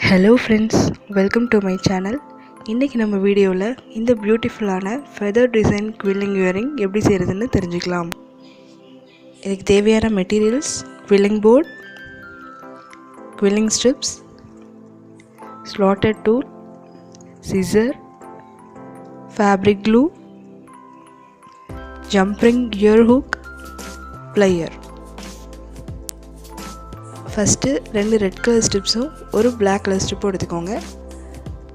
Hello friends, welcome to my channel. இன்னைக்கு நம்ம வீடியோவில் இந்த பியூட்டிஃபுல்லான feather design quilling earring எப்படி செய்கிறதுன்னு தெரிஞ்சுக்கலாம். இதுக்கு தேவையான materials quilling board, quilling strips, slotted tool, scissor, fabric glue, jump ring ear hook, plier. First 2 red colour ஸ்ட்ரிப்ஸும் ஒரு பிளாக் கலர் ஸ்ட்ரிப்பும் எடுத்துக்கோங்க.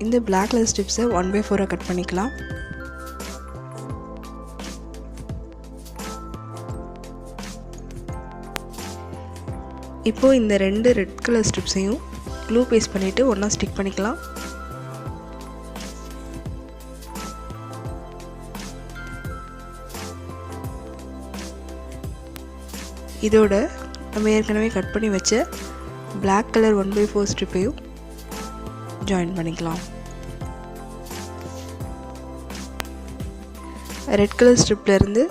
இந்த பிளாக் கலர் ஸ்ட்ரிப்ஸை 1/4 கட் பண்ணிக்கலாம். இப்போது இந்த 2 ரெட் கலர் ஸ்ட்ரிப்ஸையும் க்ளூ பேஸ்ட் பண்ணிவிட்டு ஒன்றா ஸ்டிக் பண்ணிக்கலாம். இதோட நம்ம ஏற்கனவே கட் பண்ணி வச்ச பிளாக் கலர் 1/4 ஸ்ட்ரிப்பையும் ஜாயின் பண்ணிக்கலாம். ரெட் கலர் ஸ்ட்ரிப்லேருந்து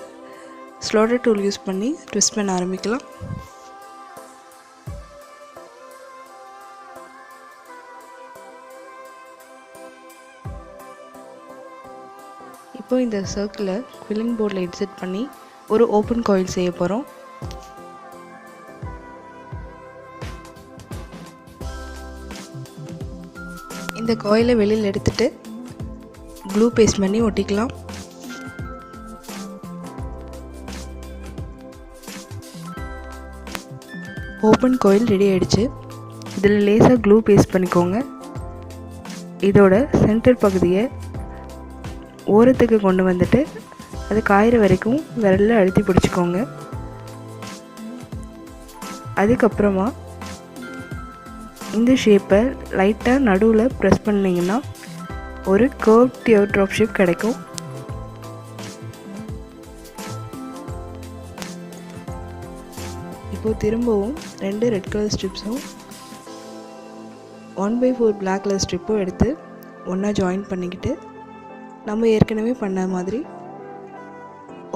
ஸ்லாட்டர் டூல் யூஸ் பண்ணி ட்விஸ்ட் பண்ண ஆரம்பிக்கலாம். இப்போ இந்த சர்க்கிளை குவில்லிங் போர்டில் இன்செர்ட் பண்ணி ஒரு ஓப்பன் காயில் செய்ய போகிறோம். இந்த காயிலை வெளியில் எடுத்துட்டு க்ளூ பேஸ்ட் பண்ணி ஒட்டிக்கலாம். ஓப்பன் காயில் ரெடி ஆகிடுச்சு. இதில் லேசாக க்ளூ பேஸ்ட் பண்ணிக்கோங்க. இதோட சென்டர் பகுதியை ஓரத்துக்கு கொண்டு வந்துட்டு அது காயிற வரைக்கும் விரலில் அழுத்தி பிடிச்சிக்கோங்க. அதுக்கப்புறமா இந்த ஷேப்பை லைட்டாக நடுவில் ப்ரெஸ் பண்ணிங்கன்னா ஒரு கர்வ் டியர் ட்ராப் ஷேப் கிடைக்கும். இப்போது திரும்பவும் 2 ரெட் கலர் ஸ்ட்ரிப்ஸும் 1/4 பிளாக் கலர் ஸ்ட்ரிப்பும் எடுத்து ஒன்றா ஜாயின் பண்ணிக்கிட்டு நம்ம ஏற்கனவே பண்ண மாதிரி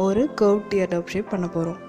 ஒரு கர்வ் டியர் ட்ராப் ஷேப் பண்ண போகிறோம்.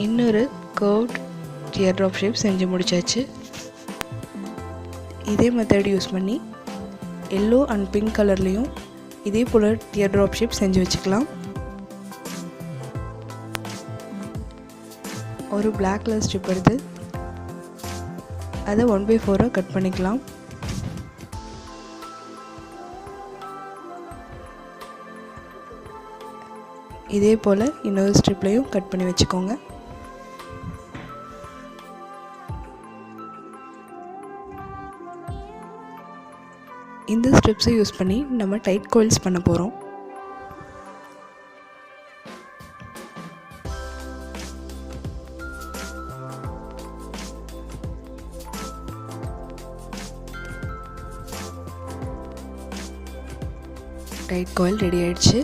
இன்னொரு கர்வ்ட் டியர் ட்ராப் ஷேப் செஞ்சு முடிச்சாச்சு. இதே மெத்தட் யூஸ் பண்ணி எல்லோ அண்ட் பிங்க் கலர்லேயும் இதே போல் டியர் ட்ராப் ஷேப் செஞ்சு வச்சுக்கலாம். ஒரு பிளாக் கலர் ஸ்ட்ரிப் எடுத்து அதை 1/4 கட் பண்ணிக்கலாம். இதே போல் இன்னொரு ஸ்ட்ரிப்லையும் கட் பண்ணி வச்சுக்கோங்க. இந்த ஸ்ட்ரிப்ஸை யூஸ் பண்ணி நம்ம டைட் காயில்ஸ் பண்ண போகிறோம். டைட் காயில் ரெடி ஆயிடுச்சு.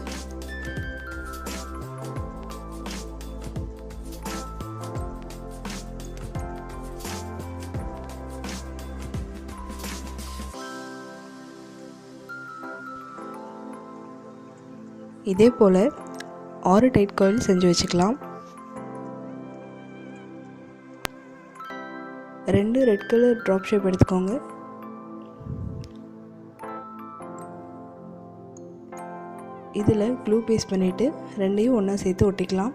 இதே போல் 6 டைட் காயில் செஞ்சு வச்சுக்கலாம். 2 ரெட் கலர் ட்ராப் ஷேப் எடுத்துக்கோங்க. இதில் க்ளூ பேஸ்ட் பண்ணிவிட்டு 2ஐயும் ஒன்றா சேர்த்து ஒட்டிக்கலாம்.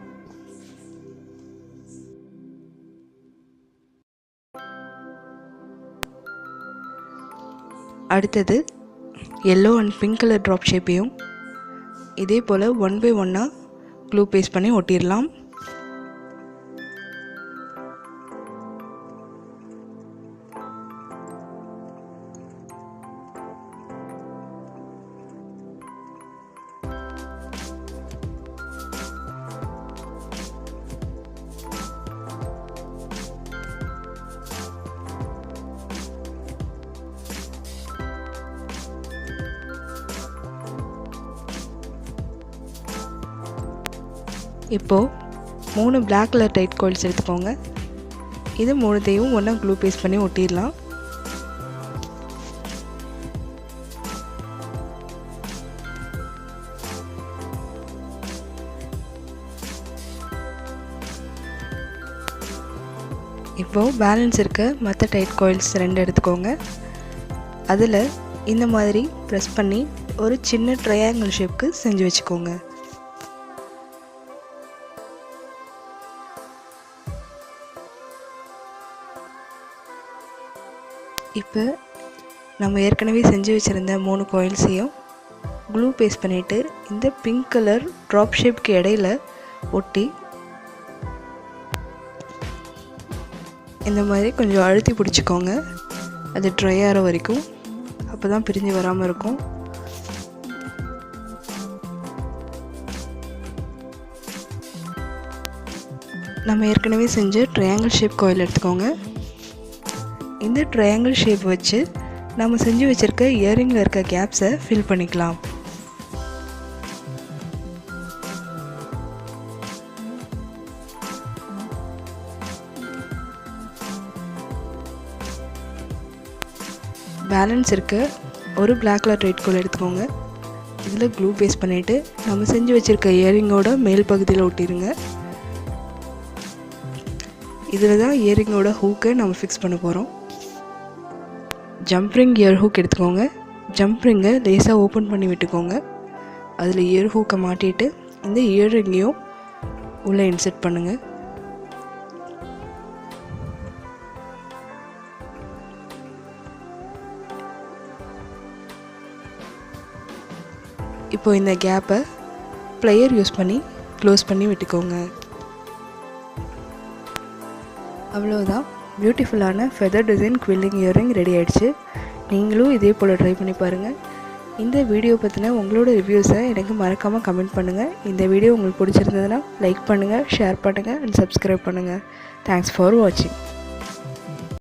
அடுத்தது yellow and pink color drop ஷேப்பையும் இதே போல் 1 by 1 க்ளூ பேஸ்ட் பண்ணி ஒட்டிடலாம். இப்போது 3 black color டைட் coils எடுத்துக்கோங்க. இது 3த்தையும் ஒன்றா க்ளூ பேஸ்ட் பண்ணி ஒட்டிடலாம். இப்போது பேலன்ஸ் இருக்க மற்ற டைட் coils 2 எடுத்துக்கோங்க. அதில் இந்த மாதிரி ப்ரெஸ் பண்ணி ஒரு சின்ன ட்ரையாங்கிள் ஷேப்க்கு செஞ்சு வச்சுக்கோங்க. இப்போ நம்ம ஏற்கனவே செஞ்சு வச்சுருந்த 3 coilஸையும் க்ளூ பேஸ்ட் பண்ணிவிட்டு இந்த பிங்க் கலர் ட்ராப் ஷேப்க்கு இடையில ஒட்டி இந்த மாதிரி கொஞ்சம் அழுத்தி பிடிச்சிக்கோங்க. அது ட்ரை ஆகிற வரைக்கும், அப்போ தான் பிரிஞ்சு வராமல் இருக்கும். நம்ம ஏற்கனவே செஞ்ச ட்ரையாங்கிள் ஷேப் coil எடுத்துக்கோங்க. இந்த ட்ரையாங்கிள் ஷேப் வச்சு நம்ம செஞ்சு வச்சுருக்க இயரிங்கில் இருக்க கேப்ஸை ஃபில் பண்ணிக்கலாம். பேலன்ஸ் இருக்க ஒரு black color டைட் கோல் எடுத்துக்கோங்க. இதில் க்ளூ பேஸ்ட் பண்ணிவிட்டு நம்ம செஞ்சு வச்சுருக்க இயரிங்கோட மேல் பகுதியில் ஒட்டிடுங்க. இதில் தான் இயரிங்கோட ஹூக்கை நம்ம ஃபிக்ஸ் பண்ண போகிறோம். ஜம்ப் ரிங் இயர் ஹூக் எடுத்துக்கோங்க. ஜம்ப் ரிங்கை லேசாக ஓப்பன் பண்ணி விட்டுக்கோங்க. அதில் இயர் ஹூக்கை மாட்டிட்டு இந்த இயர் ரிங்கையும் உள்ளே இன்செர்ட் பண்ணுங்கள். இப்போ இந்த கேப்பை ப்ளையர் யூஸ் பண்ணி க்ளோஸ் பண்ணி விட்டுக்கோங்க. அவ்வளோதான், பியூட்டிஃபுல்லான feather design quilling earring ready ஆகிடுச்சு. நீங்களும் இதே போல் ட்ரை பண்ணி பாருங்கள். இந்த வீடியோ பற்றின உங்களோட ரிவ்யூஸை எனக்கு மறக்காமல் கமெண்ட் பண்ணுங்கள். இந்த வீடியோ உங்களுக்கு பிடிச்சிருந்ததுன்னா லைக் பண்ணுங்கள், ஷேர் பண்ணுங்கள் அண்ட் சப்ஸ்கிரைப் பண்ணுங்கள். தேங்க்ஸ் ஃபார் வாட்சிங்.